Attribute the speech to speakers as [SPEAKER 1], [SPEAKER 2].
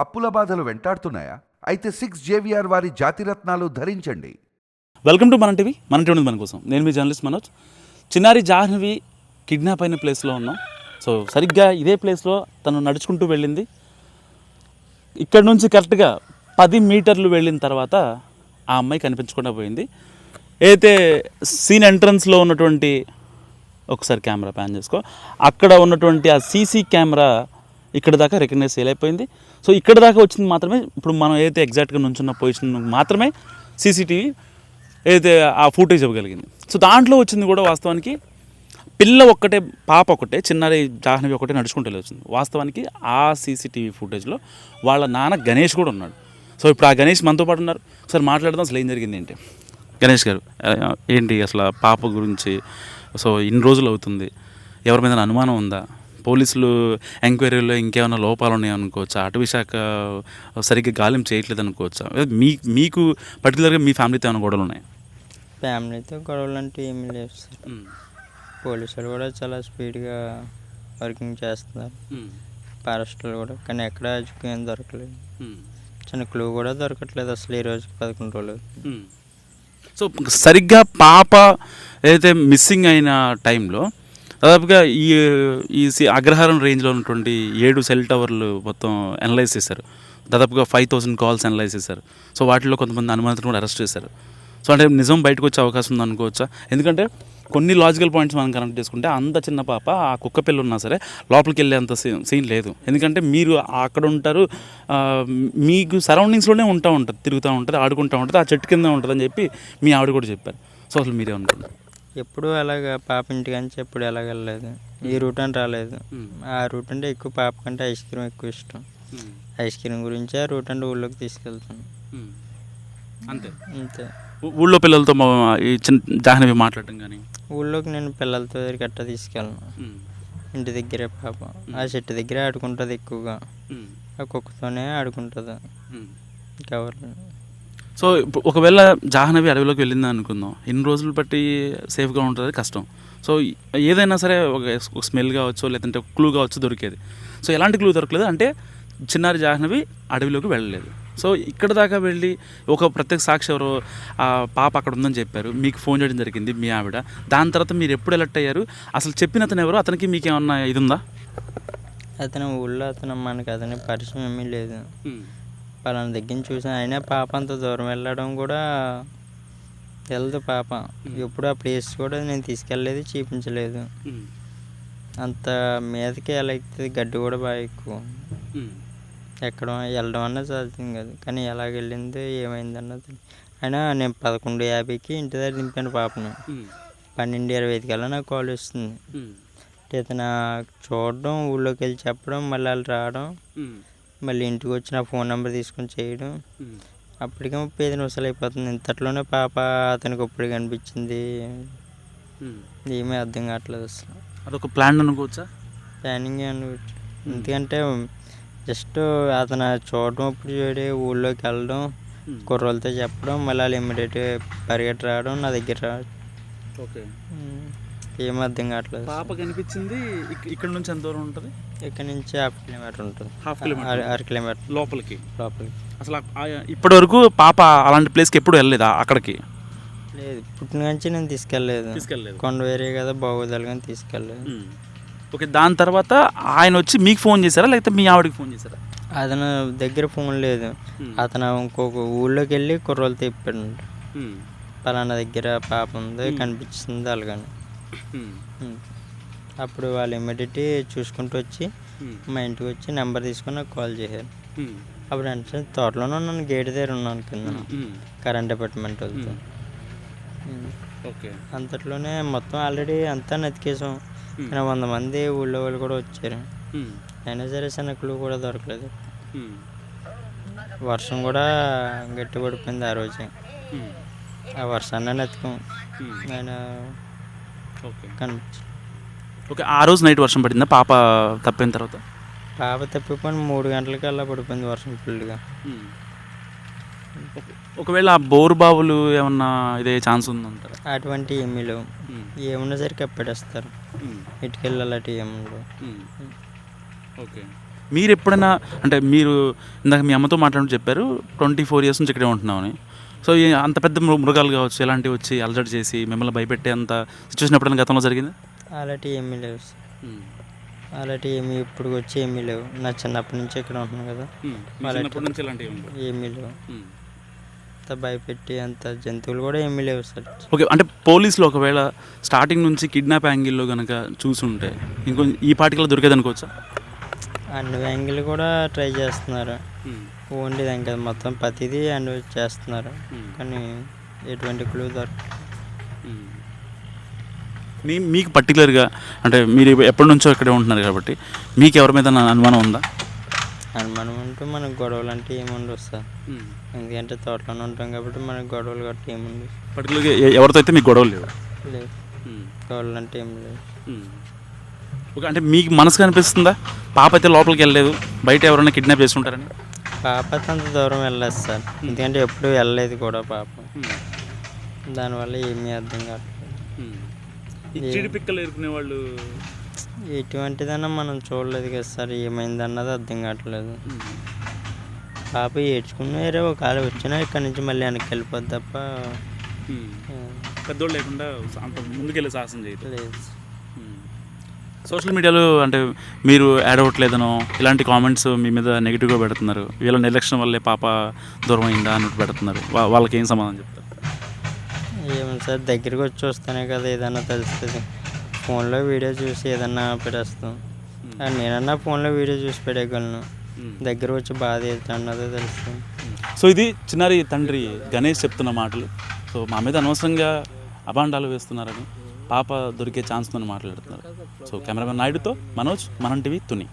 [SPEAKER 1] అప్పుల బాధలు వెంటాడుతున్నాయా? అయితే 6 JVR వారి జాతిరత్నాలు ధరించండి.
[SPEAKER 2] వెల్కమ్ టు మన టీవీ. మన టీవీ మన కోసం నేను మీ జర్నలిస్ట్ మనోజ్. చిన్నారి జాహ్నవి కిడ్నాప్ అయిన ప్లేస్లో ఉన్నాం. సో సరిగ్గా ఇదే ప్లేస్లో తను నడుచుకుంటూ వెళ్ళింది. ఇక్కడ నుంచి కరెక్ట్గా 10 మీటర్లు వెళ్ళిన తర్వాత ఆ అమ్మాయి కనిపించకుండా పోయింది. అయితే సీన్ ఎంట్రన్స్లో ఉన్నటువంటి ఒకసారి కెమెరా ప్యాన్ చేసుకో, అక్కడ ఉన్నటువంటి ఆ సీసీ కెమెరా ఇక్కడ దాకా రికగ్నైజ్ చేయలేకపోయింది. సో ఇక్కడ దాకా వచ్చింది మాత్రమే, ఇప్పుడు మనం ఏదైతే ఎగ్జాక్ట్గా నుంచున్న పొజిషన్ మాత్రమే సీసీటీవీ ఏదైతే ఆ ఫుటేజ్ ఇవ్వగలిగింది. సో దాంట్లో వచ్చింది కూడా వాస్తవానికి పిల్ల ఒక్కటే, పాప ఒకటే, చిన్నారి జాహ్నవి ఒకటే నడుచుకుంటూ వచ్చింది. వాస్తవానికి ఆ సీసీటీవీ ఫుటేజ్లో వాళ్ళ నాన్న గణేష్ కూడా ఉన్నాడు. సో ఇప్పుడు ఆ గణేష్ మనతో పాటు ఉన్నారు. ఒకసారి మాట్లాడదాం అసలు ఏం జరిగింది ఏంటి. గణేష్ గారు, ఏంటి అసలు పాప గురించి? సో ఇన్ని రోజులు అవుతుంది, ఎవరి మీద అనుమానం ఉందా? పోలీసులు ఎంక్వైరీలో ఇంకేమైనా లోపాలు ఉన్నాయనుకోవచ్చా? అటవీ శాఖ సరిగ్గా గాలింపు చేయట్లేదు అనుకోవచ్చా? మీకు పర్టికులర్గా మీ ఫ్యామిలీతో ఏమైనా గొడవలు ఉన్నాయి?
[SPEAKER 3] ఫ్యామిలీతో గొడవలు అంటే ఏమీ లేవు సార్. పోలీసులు కూడా చాలా స్పీడ్గా వర్కింగ్ చేస్తున్నారు, ఫారెస్టులు కూడా. కానీ ఎక్కడ ఏం దొరకలేదు, చిన్న క్లూ కూడా దొరకట్లేదు అసలు ఈ రోజు 11 రోజులు.
[SPEAKER 2] సో సరిగ్గా పాప ఏదైతే మిస్సింగ్ అయిన టైంలో దాదాపుగా ఈ అగ్రహారం రేంజ్లో ఉన్నటువంటి 7 సెల్ టవర్లు మొత్తం అనలైజ్ చేశారు. దాదాపుగా 5000 కాల్స్ అనలైజ్ చేశారు. సో వాటిలో కొంతమంది అనుమానితులను కూడా అరెస్ట్ చేశారు. సో అంటే నిజం బయటకు వచ్చే అవకాశం ఉంది అనుకోవచ్చా? ఎందుకంటే కొన్ని లాజికల్ పాయింట్స్ మనం కనెక్ట్ చేసుకుంటే అంత చిన్న పాప, ఆ కుక్క పిల్ల ఉన్నా సరే లోపలికి వెళ్ళేంత సీన్ లేదు. ఎందుకంటే మీరు అక్కడ ఉంటారు, మీకు సరౌండింగ్స్లోనే ఉంటుంది, తిరుగుతూ ఉంటుంది, ఆడుకుంటూ ఉంటుంది, ఆ చెట్టు కింద ఉంటుంది అని చెప్పి మీ ఆవిడ కూడా చెప్పారు. సో అసలు మీరే అనుకుంటారు?
[SPEAKER 3] ఎప్పుడు అలాగా పాప ఇంటికి అని ఎప్పుడు ఎలాగ వెళ్ళలేదు, ఈ రూట్ అని రాలేదు. ఆ రూట్ అంటే ఎక్కువ పాప కంటే ఐస్ క్రీమ్ ఎక్కువ ఇష్టం. ఐస్ క్రీమ్ గురించి ఆ రూట్ అంటే ఊళ్ళోకి తీసుకెళ్తాను,
[SPEAKER 2] అంతే
[SPEAKER 3] అంతే.
[SPEAKER 2] ఊళ్ళో పిల్లలతో ఈ చిన్న జాహ్నవి మాట్లాడటం కానీ?
[SPEAKER 3] ఊళ్ళోకి నేను పిల్లలతో గట్ట తీసుకెళ్ళను, ఇంటి దగ్గరే పాప ఆ చెట్టు దగ్గరే ఆడుకుంటుంది ఎక్కువగా, ఆ కుక్కతోనే ఆడుకుంటుంది ఎవరు.
[SPEAKER 2] సో ఒకవేళ జాహ్నవి అడవిలోకి వెళ్ళింది అనుకుందాం, ఇన్ని రోజులు బట్టి సేఫ్గా ఉంటుంది కష్టం. సో ఏదైనా సరే ఒక స్మెల్ కావచ్చు, లేదంటే ఒక క్లూ కావచ్చు దొరికేది. సో ఎలాంటి క్లూ దొరకలేదు, అంటే చిన్నారి జాహ్నవి అడవిలోకి వెళ్ళలేదు. సో ఇక్కడ దాకా వెళ్ళి ఒక ప్రత్యేక సాక్షి ఎవరో ఆ పాప అక్కడ ఉందని చెప్పారు, మీకు ఫోన్ చేయడం జరిగింది మీ ఆవిడ. దాని తర్వాత మీరు ఎప్పుడు ఎలర్ట్ అయ్యారు? అసలు చెప్పిన అతను ఎవరు? అతనికి మీకు ఏమన్నా ఇది ఉందా?
[SPEAKER 3] అతను ఊళ్ళో మనకి అతని పరిచయం ఏమీ లేదు. పలానా దగ్గర చూసాను, అయినా పాప అంత దూరం వెళ్ళడం కూడా తెలదు పాప. ఎప్పుడు ఆ ప్లేస్ కూడా నేను తీసుకెళ్ళలేదు, చూపించలేదు. అంత మీదకి ఎలా అవుతుంది, గడ్డి కూడా బాగా ఎక్కువ, ఎక్కడ వెళ్ళడం అన్నది సాధ్యం కాదు. కానీ ఎలాగ వెళ్ళిందో ఏమైంది అన్నది. అయినా నేను 11:50కి ఇంటి దగ్గర దింపాను పాపను. 12:25 కల్లా నాకు కాల్ వస్తుంది. ఇతను చూడడం, ఊళ్ళోకి వెళ్ళి చెప్పడం, మళ్ళీ వాళ్ళు రావడం, మళ్ళీ ఇంటికి వచ్చి నా ఫోన్ నెంబర్ తీసుకొని చేయడం. అప్పటికే 35 నిమిషాలు అయిపోతుంది. ఇంతట్లోనే పాప అతనికి ఇప్పుడు కనిపించింది. ఏమీ అర్థం కావట్లేదు అసలు.
[SPEAKER 2] అదొక ప్లాన్ అనుకోవచ్చా?
[SPEAKER 3] ప్లానింగ్ అనుకోవచ్చు. ఎందుకంటే జస్ట్ అతను చూడడం, ఇప్పుడు చూడే ఊళ్ళోకి వెళ్ళడం, కుర్రోళ్ళతో చెప్పడం, మళ్ళీ వాళ్ళు ఇమ్మీడియట్ పరిగెట్టి రావడం, నా దగ్గర రావడం.
[SPEAKER 2] ఓకే,
[SPEAKER 3] ఏం అర్థం కావట్లేదు.
[SPEAKER 2] పాప కనిపించింది ఇక్కడ నుంచి ఎంత దూరం ఉంటుంది?
[SPEAKER 3] ఇక్కడ నుంచి 1/2 కిలోమీటర్ ఉంటుంది.
[SPEAKER 2] 1/2 కిలోమీటర్,
[SPEAKER 3] 1/2 కిలోమీటర్
[SPEAKER 2] లోపలికి.
[SPEAKER 3] అసలు
[SPEAKER 2] ఇప్పటి వరకు పాప అలాంటి ప్లేస్కి ఎప్పుడు వెళ్ళలేదా? అక్కడికి
[SPEAKER 3] లేదు, పుట్టిన నుంచి నేను తీసుకెళ్ళలేదు. కొండ వేరే కదా, బాగోదాలు కానీ తీసుకెళ్ళలేదు.
[SPEAKER 2] ఓకే, దాని తర్వాత ఆయన వచ్చి మీకు ఫోన్ చేశారా, లేకపోతే మీ ఆవిడకి ఫోన్ చేశారా?
[SPEAKER 3] అతను దగ్గర ఫోన్ లేదు. అతను ఇంకొక ఊళ్ళోకి వెళ్ళి కుర్రోళ్ళు తిప్పాడు, పలానా దగ్గర పాప ఉంది కనిపిస్తుంది అలాగని. అప్పుడు వాళ్ళు ఇమ్మీడియట్ చూసుకుంటూ వచ్చి మా ఇంటికి వచ్చి నెంబర్ తీసుకొని నాకు కాల్ చేశారు. అప్పుడు అంటే తోటలోనే ఉన్నాను, గేట్ దగ్గర ఉన్నాను కింద, కరెంట్ డిపార్ట్మెంట్ వెళ్తే. అంతట్లోనే మొత్తం ఆల్రెడీ అంతా నతికేసాం. కానీ 100 మంది ఊళ్ళో వాళ్ళు కూడా వచ్చారు, అయినా సరే చిన్న క్లూ కూడా దొరకలేదు. వర్షం కూడా గట్టి పడిపోయింది ఆ రోజే. ఆ వర్షాన్ని నెత్తుకోం ఆయన కనిపించి.
[SPEAKER 2] ఓకే, ఆ రోజు నైట్ వర్షం పడిందా పాప తప్పిన తర్వాత?
[SPEAKER 3] పాప తప్పిపోయిన 3 గంటలకి అలా పడిపోయింది వర్షం ఫుల్గా.
[SPEAKER 2] ఒకవేళ ఆ బోరు బావులు ఏమన్నా ఇదే ఛాన్స్ ఉందంటారా?
[SPEAKER 3] అటువంటి ఏమీ లేవు, ఏమున్నా సరే కప్పెడేస్తారు, ఇటుకెళ్ళి అలాంటివి ఏమి ఉండవు.
[SPEAKER 2] ఓకే, మీరు ఎప్పుడైనా అంటే మీరు ఇందాక మీ అమ్మతో మాట్లాడి చెప్పారు 24 years నుంచి ఇక్కడే ఉంటున్నామని. సో అంత పెద్ద మృగాలు కావచ్చు ఇలాంటివి వచ్చి అలజడి చేసి మిమ్మల్ని భయపెట్టే అంత సిచ్యువేషన్ ఎప్పుడైనా గతంలో జరిగింది?
[SPEAKER 3] అలాంటివి ఏమీ లేవు సార్. అలాంటివి ఏమీ ఇప్పుడు వచ్చి ఏమీ లేవు. నా చిన్నప్పటి నుంచి ఇక్కడ ఉంటున్నాను కదా, ఏమీ లేవు. అంత భయపెట్టి అంత జంతువులు కూడా ఏమీ లేవు సార్.
[SPEAKER 2] ఓకే, అంటే పోలీసులు ఒకవేళ స్టార్టింగ్ నుంచి కిడ్నాప్ యాంగిల్లో కనుక చూసుంటే ఇంకొంచెం ఈ పార్టికల్లో దొరికేది అనుకోవచ్చా?
[SPEAKER 3] అన్ని యాంగిల్ కూడా ట్రై చేస్తున్నారు. ఓన్లీ దాని కదా, మొత్తం ప్రతిదీ అన్ని చేస్తున్నారు. కానీ ఎటువంటి క్లూ దొరకదు.
[SPEAKER 2] మీకు పర్టికులర్గా అంటే మీరు ఎప్పటి నుంచో ఇక్కడే ఉంటున్నారు కాబట్టి మీకు ఎవరి మీద అనుమానం ఉందా?
[SPEAKER 3] అనుమానం అంటూ మనకు గొడవలు అంటే ఏముండవు సార్. ఎందుకంటే తోటలోనే ఉంటాం కాబట్టి మనకు గొడవలు గట్టి ఏముండవు.
[SPEAKER 2] పర్టికులర్గా ఎవరితో అయితే మీకు గొడవలు లేవు?
[SPEAKER 3] లేవు, గొడవలు అంటే ఏం లేవు.
[SPEAKER 2] ఓకే, అంటే మీకు మనసుకు అనిపిస్తుందా పాప అయితే లోపలికి వెళ్ళలేదు, బయట ఎవరైనా కిడ్నాప్ చేసుకుంటారని?
[SPEAKER 3] పాప అంత దూరం వెళ్ళలేదు సార్, ఎందుకంటే ఎప్పుడు వెళ్ళలేదు కూడా పాప. దానివల్ల ఏమీ అర్థం కావట్లేదు.
[SPEAKER 2] వాళ్ళు
[SPEAKER 3] ఎటువంటిదన్నా మనం చూడలేదు కదా సార్, ఏమైందన్నది అర్థం కావట్లేదు. పాప ఏడ్చుకున్న వేరే ఒకవేళ వచ్చినా ఇక్కడ నుంచి మళ్ళీ వెనక్కి వెళ్ళిపోద్ది తప్ప
[SPEAKER 2] పెద్దోళ్ళు లేకుండా అంత ముందుకెళ్ళే సాహసం చేయలేదు.
[SPEAKER 3] లేదు.
[SPEAKER 2] సోషల్ మీడియాలో అంటే మీరు యాడ్ అవ్వట్లేదనో ఇలాంటి కామెంట్స్ మీ మీద నెగిటివ్గా పెడుతున్నారు. వీళ్ళ నిర్లక్ష్యం వల్లే పాప దూరం అయిందా అన్నట్టు పెడుతున్నారు. వాళ్ళకి ఏం సమాధానం చెప్తారు?
[SPEAKER 3] ఏమో సార్, దగ్గరికి వచ్చి చూస్తానే కదా ఏదన్నా తెలుస్తుంది. ఫోన్లో వీడియో చూసి ఏదన్నా పెట్టేస్తాం. నేనన్నా ఫోన్లో వీడియో చూసి పెట్టగలను, దగ్గర వచ్చి బాధ అన్నదే తెలుస్తుంది.
[SPEAKER 2] సో ఇది చిన్నారి తండ్రి గణేష్ చెప్తున్న మాటలు. సో మా మీద అనవసరంగా అభాండాలు వేస్తున్నారని, పాప దొరికే ఛాన్స్ ఉందని మాట్లాడుతున్నారు. సో కెమెరామెన్ నాయుడుతో మనోజ్, మనం టీవీ, తుని.